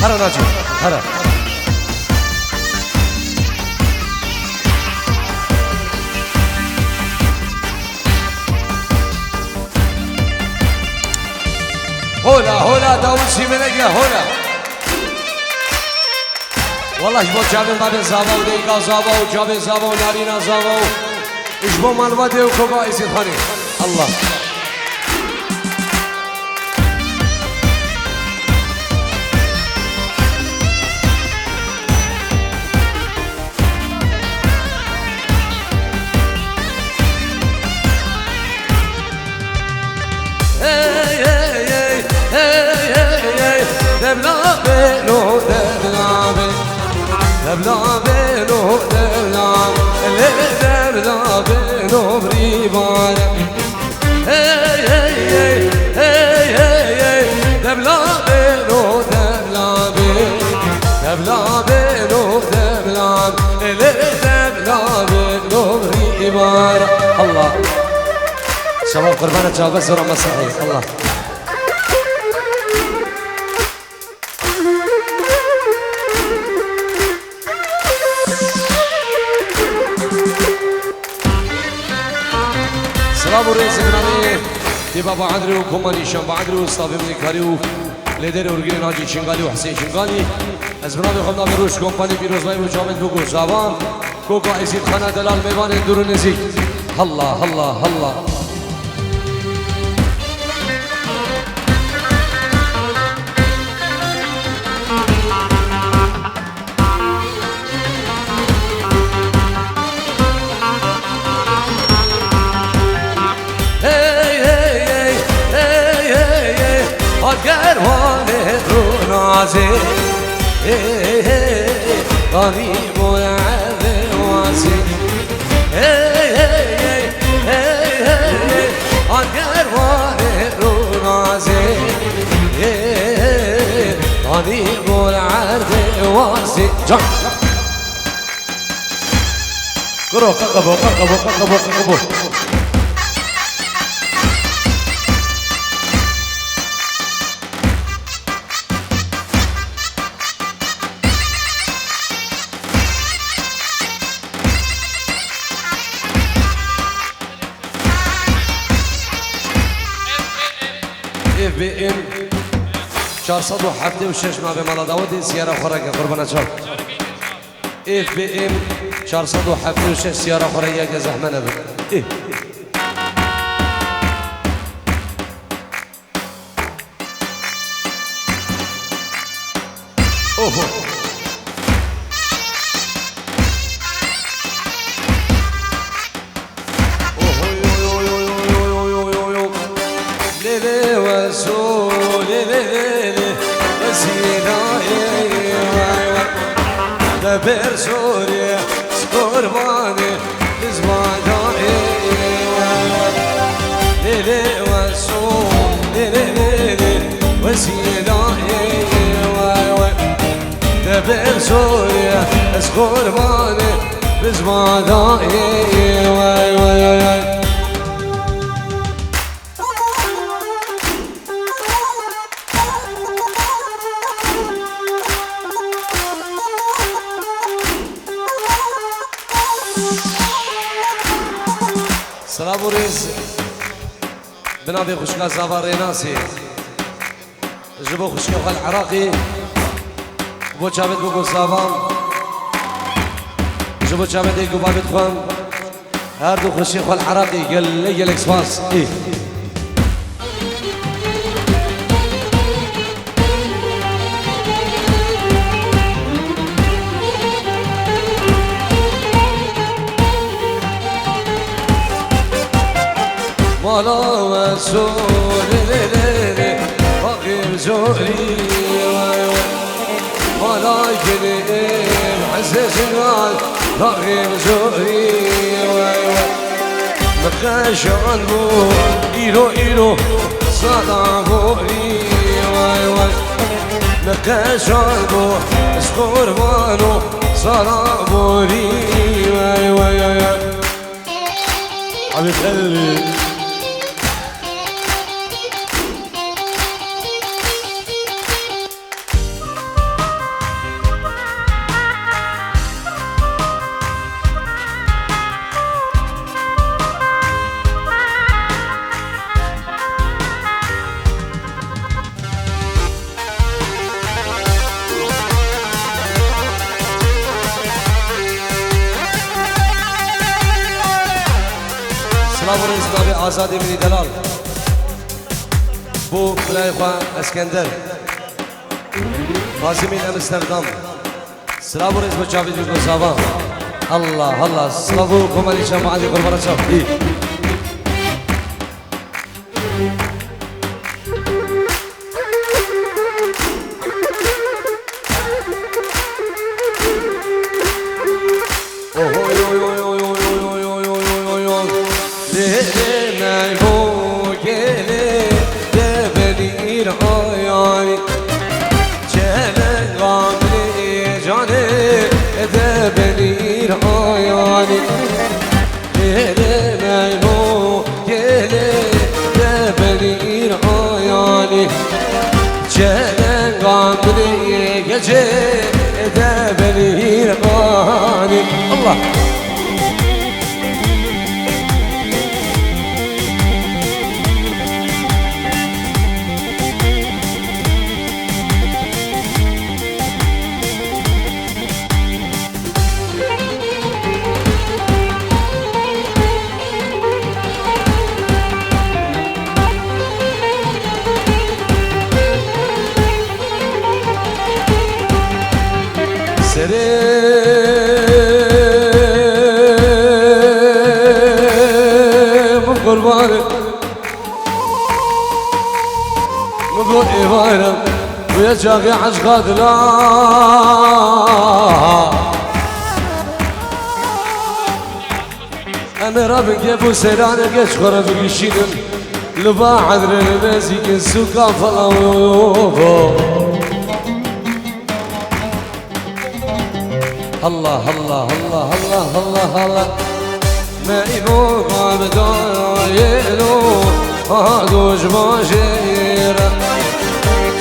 هرا ناجي هرا هولا داوود منگه هولا والله اجبو جابه بابه زاوا و دیگا زاوا و جابه زاوا و نارینا زاوا و اجبو منواده و کوگا ایزید خانی الله الله شباب قربانة جواب زورا مسيحي الله سلام ورئيس النبي دي بابا عدري وكمالي شنبا عدري وصافي بن كاريو ليدر ورغير ناجي شنغالي وحسين شنغالي از بنابي خمنا بروش كومباني بيروزباي وجامد بوكو زابان كوكا عزيز خانة دلال ميوان اندورو نزيك الله الله الله غريب العذاب واسع عقر وارد نازل غريب العذاب واسع قرو ققبو ققبو ققبو ققبو FM 476 نابه مالا داودی سیاره خورگه قربانه چاک FM 476 سیاره خورگه که زحمه نبود اوه بر سوريا قرباني بزماني ليلي وسوم ليلي وسيلاي بر سوريا قرباني بزماني سلام وريز بنابي خشكا زافاري ناسي جبو خشكا خال عراقي بو جابت بو زافان جبو جابت ايقو بابت خان هاردو خشكا خال عراقي قال لي الاكسباس ايه مالا وسول ليلي رقيب زوري مالا كليم حسس قال رقيب زوري مخاشان بو إيلو صدا بوري مخاشان بو اسقربانو صدا بوري حبيب قلبي سلام رئیس نبی آزادی منی دلال بو برای خواه اسکندر قاسمین امستردام سلام رئیس بچاوی جو صاحبان الله الله سلام کمالی شفاعتی قربان شب gece de beni irmani Allah قربانك مبروك إيوانك ويا شاقي عشقات لا أنا رابك يا أبو سيرانك أشخر بقشينن لبا عذر المزيك السوكا فلاوفو الله الله الله الله الله الله ما يبغى بدايلو هادوش ماجير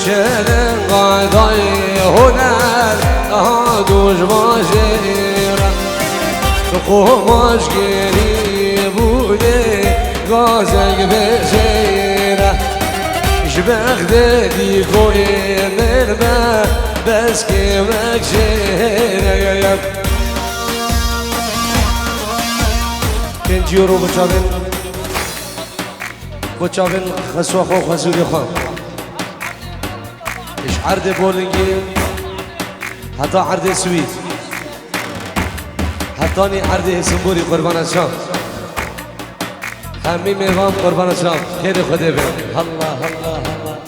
شلن قاضي هنر هادوش ماجير قوماش قريبوني غازق بشير شبخ دي خوي مرمى بس كيمك شير كنجيرو بچاوین خسوا خو خسوری خو ايش عرض بولنگی حتی عرض سويت حتی نی عرض سنبوری قربان شام همین میوام قربان شام خیر خدا به الله الله الله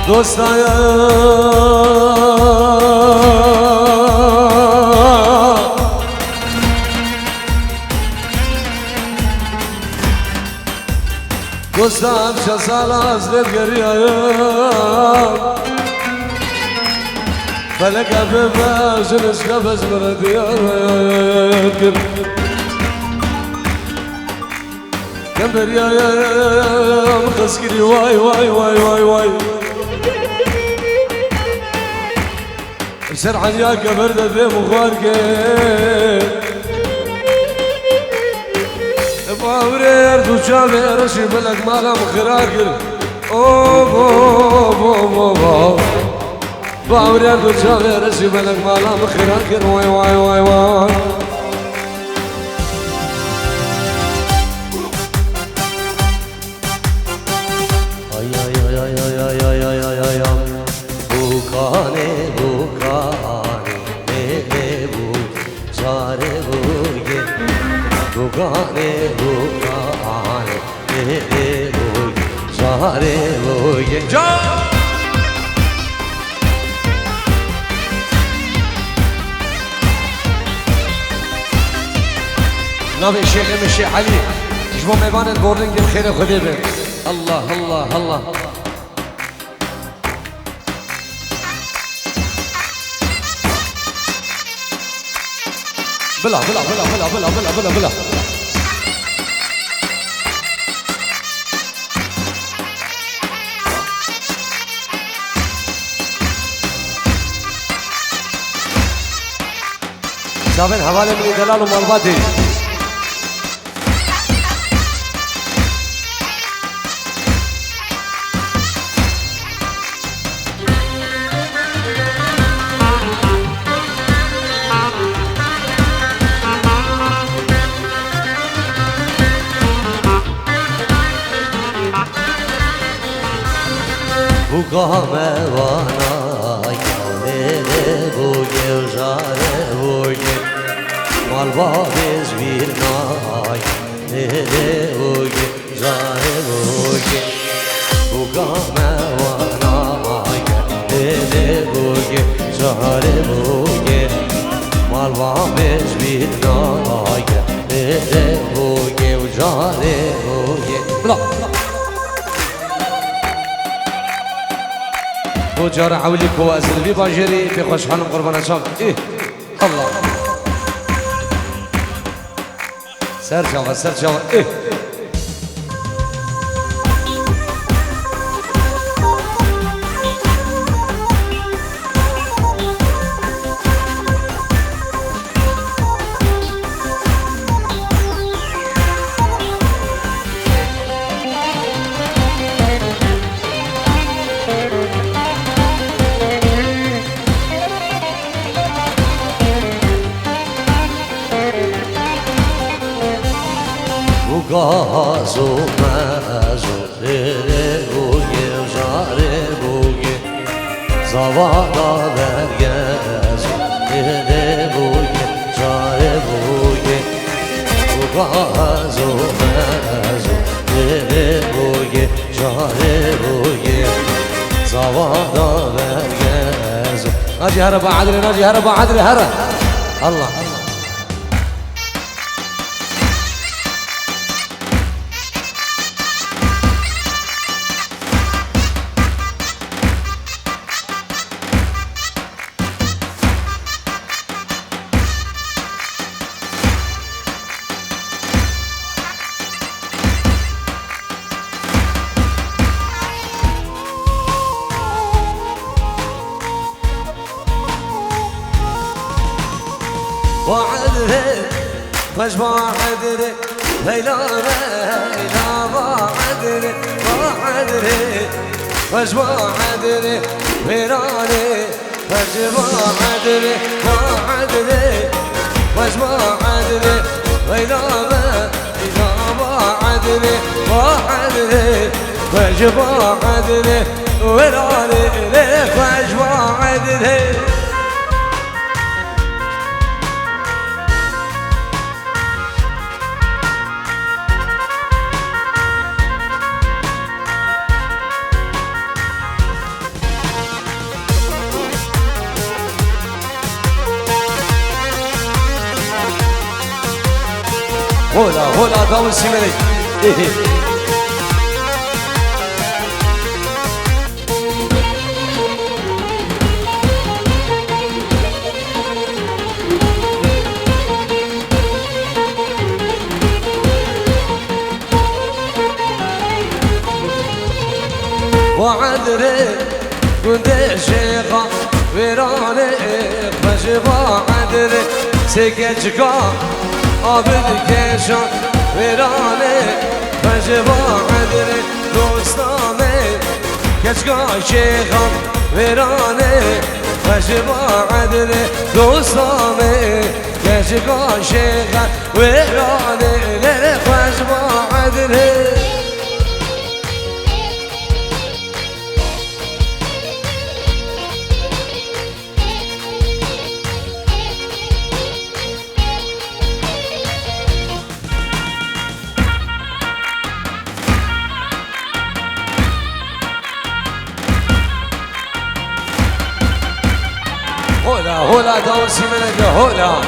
دوستایا دوستم چه سال از دل گریایم فلک بباش نشکفش مردیار کم بريايم خسكري واي واي واي واي واي سرعا يا كبرد ذي مخوارك باورير تو شامي رشي بلك مالا مخراكر اوه اوه اوه اوه باورير تو شامي رشي بلك مالا مخراكر واي واي واي واي Bugane Zare boye نبي الشيخ الشيخ علي جبوا ميبان البورنج بخير خديبه الله الله الله بلا بلا بلا بلا بلا بلا بلا بلا شافين حوالي من دلال ومالباتي Bugame vana yale buge jare buge malva bezvirna yale buge jare buge Bugame vana yale buge jare buge malva bezvirna yale buge jare buge وجار عولي كوازل بي باجري في خوش حالم قربان شام إيه الله سر جوا إيه Gazo mazo tere buge jare buge zavada vergezo tere buge jare buge Gazo mazo tere buge jare buge zavada vergezo Naci harba adri naci harba adri hara Allah وعدري فاش وعدري ليلى ليلى وعدري فاش وعدري فيراني فاش وعدري فاش وعدري ليلى ليلى وعدري فاش وعدري ويراني فاش وعدري هولا داول سيمري وعدري كنت شيخة ويراني خشبا عدري سكتشكا عبد كيشان ويراني خشبا عدري دوستاني كتشكا شيخة ويراني خشبا عدري دوستاني كتشكا شيخة ويراني خشبا عدري هولا داول سيمنك هولا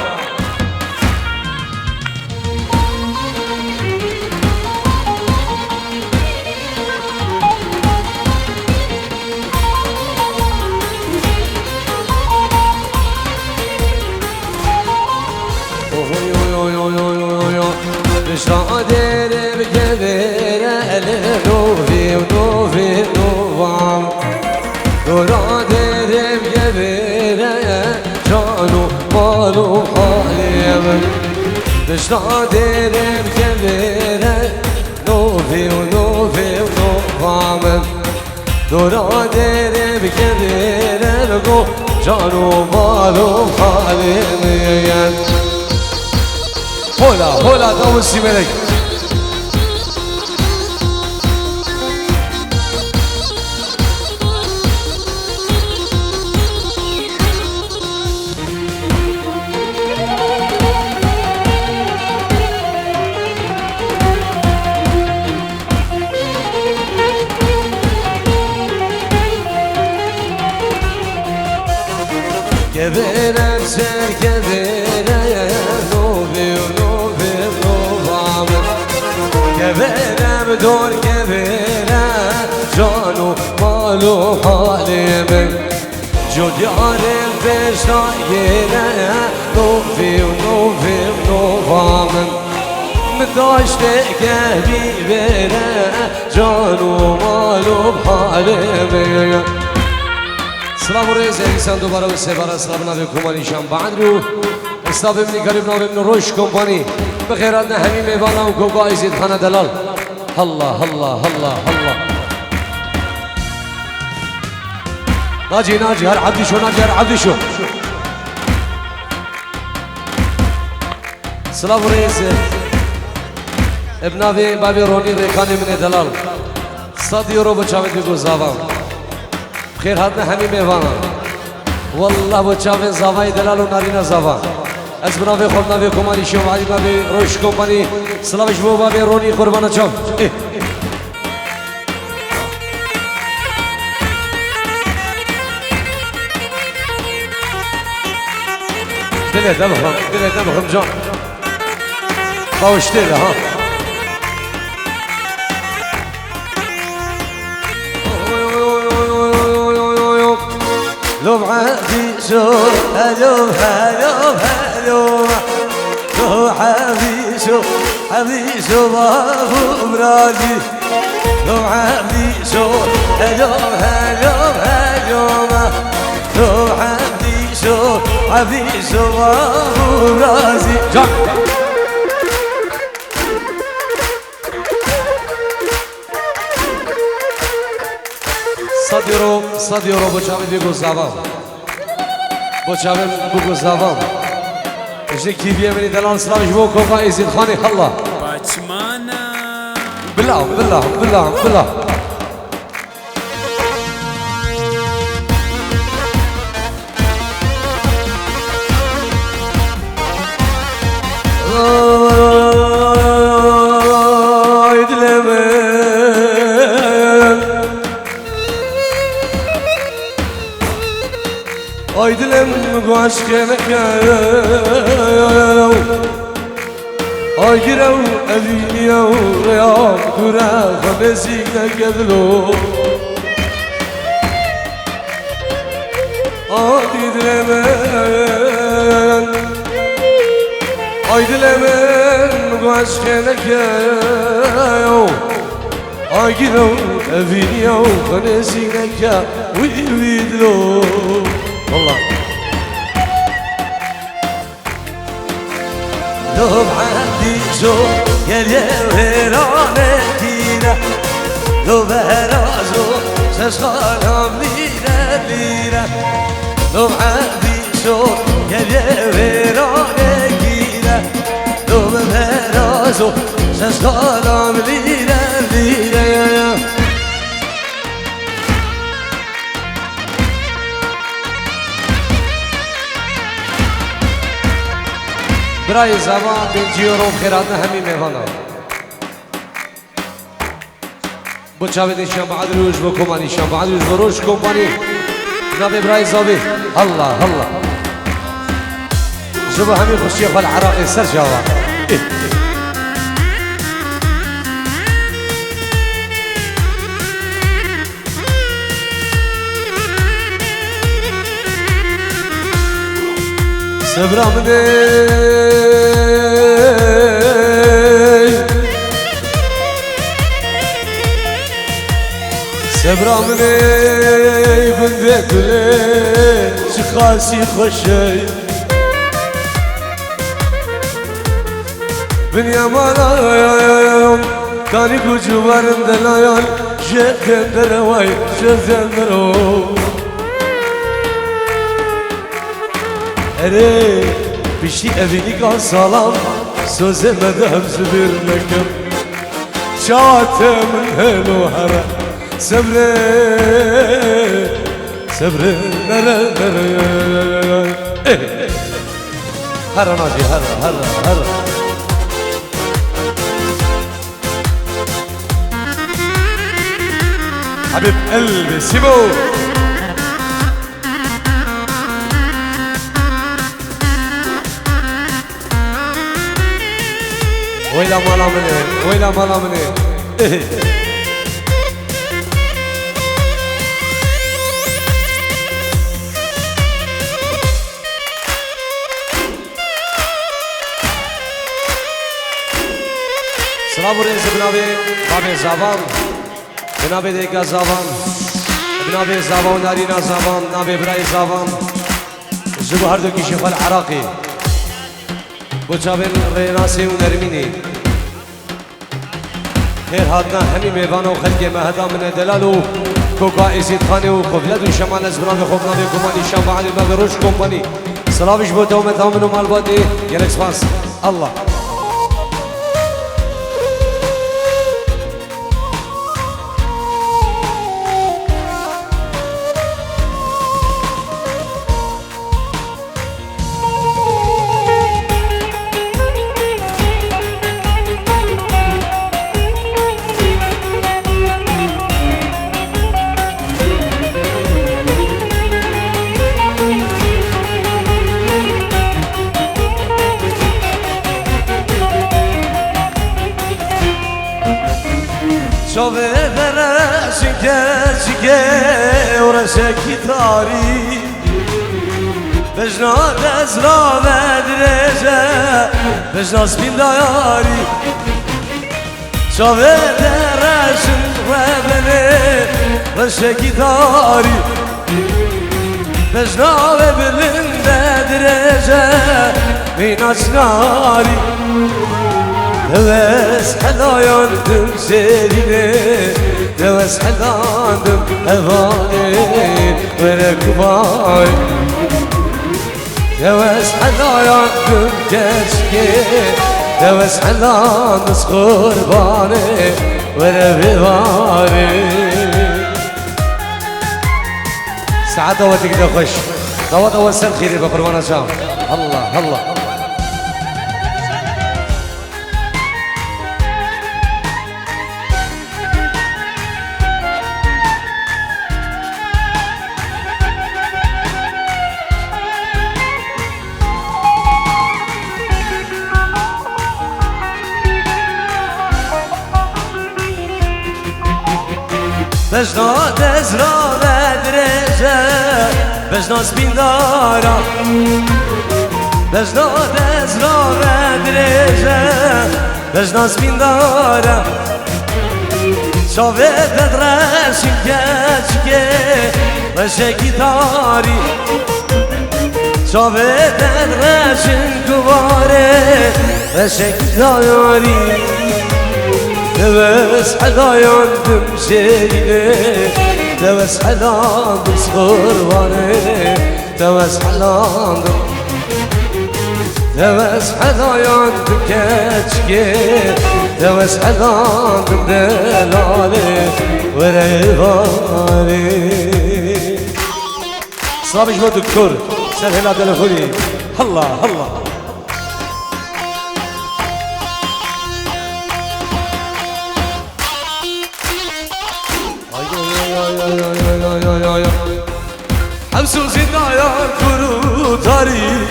مالو حالیم دشنا دیرم که بره نوفی و نوفی و نوفامم دورا دیرم که بره بگو جان و مالو حالیم هولا هولا داوسی ملک Keberem ser keberem Nubi nubi nubamem Keberem dor keberem Canu malu halimem Cudyarim peşna yine Nubi nubi nubamem Mdaşte kebi vere Canu malu halimem سلام و رئیس ایسان دوباره و سه سلام نبی کمانی شام بعد رو استاف ابنی قریب نام ابن روش کمپانی بخیرات نه همین میوانا و کوکا ایزید خانه دلال الله الله الله الله ناجی ناجی هر عبدی شو ناجی هر عبدی شو سلام و رئیس ابن آبی بابی رونی ریکانی من دلال 100 یورو بچاوید بگو زاوام خیر هاتنا همین میوانا والله بچاوین زاوای دلال و نارینا زاوا از بناوی خود ناوی کمانی شو وعدی ناوی روش کمپانی سلامش بو بابی رونی قربانا چام دلیت نبخم جان باوشتی ده ها لو عفيشو هلو هلو هلو لو عفيشو بابو مرادي لو عفيشو هلو هلو هلو لو عفيشو بابو مرادي صد یورو بچاوی بگو زوام بچاوی بگو زوام اجده کی بیمینی دلال سلامش بو کوفا ایزید خانی الله بچمانا بالله بالله بالله بالله Ay dilem aşkına gel Ay girev evini yavrayam Kure khamezine gedlo Ay dilemen aşkına gel Ay girev evini yavrayam Kure ويدلو والله لو بعدي شو يا الهيرانتينا لو بهرازو سشخانم ليرة ليرة لو بعدي شو يا الهيرانتينا لو بهرازو سشخانم ليرة ليرة برای زبان بنجی و روم خیراتنا همین میوانا بچاوید ایشان بعد روش بکمانی ایشان بعد روش بروش کمپانی نبی برای زابی الله الله جبه همین خوشی خال عراقی سر جاوا سبرام دی سبرام دی بنده کلی چه خاصی خوشی من يمانا كاني كجوارن دلايان جهن درواي جهن درو اري بشي ابيني كان سلام سوزه مدام زبير لكم شاتم هلو هرا صبري صبري هرا ناجي هرا حبيب قلبي سيبو ويلا مالا مني ويلا مالا مني سلام ورئيس بنابي بابي زابان بنابي ديكا زابان بنابي زابان نارينا زابان نابي براي زابان جبو هردو كيشيخ العراقي بوچابن ريناسي ونرميني خير هاتنا همي ميبانا وخلقي مهدا من دلالو كوكا إزيد خاني وقفلد وشمال أزبران خوفنا بكماني شام بعد ما بروش كومباني سلامش بو دومت آمنو مالبادي يلك سباس الله شوفي براسك جيكي وراسك تاري بجنا تزرع مدرسة بجنا سبين دياري شوفي براسك وبني راسك تاري بجنا وبلن مدرسة من أسناري دوس حلاياندم سيريني دوس حلاياندم هفاني وركباي دوس حلاياندم كشكي دوس حلاياندم قرباني وربيباني سعادة وتقدر خش دوات وسل خيري بقربان شام الله الله بجنا تزرع مدرسة بجنا سبيندارا بجنا تزرع مدرسة بجنا سبيندارا شوفي تدرسين كاتشكي رشاكي تاري شوفي تدرسين كباري رشاكي تاري دوس حلاياندم شيريني دوس حلاياندم صغرباني دوس حلاياندم دوس حلاياندم كاتشكي دوس حلاياندم دلالي وريباني صابش بو دكتور سهل تلفوني الله الله همسو زندايان كرو تاري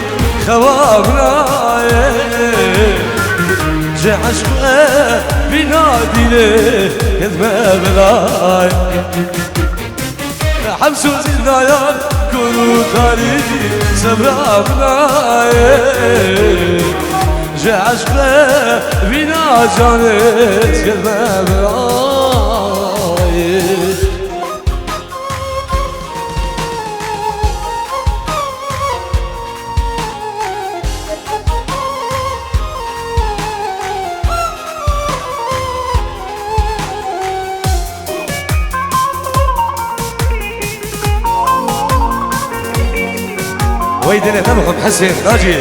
خوابنا جه عشقه بنادينه كذبه بلاي همسو زندايان كرو تاري سبرابنا جه عشقه بنادينه كذبه بلاي دنيا تبخم حسين ناجي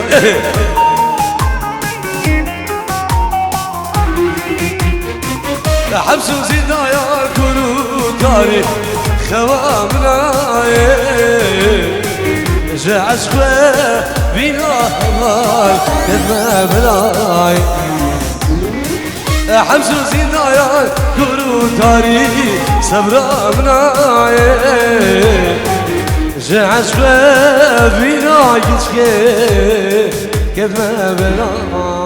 حبس وزيدنا يا كرو تاريخ خوامنا عشقه بينا مال كذا بلاي حمس وزينا يا كرو تاريخ صبرا مناي عشقه بينا كذا بلاي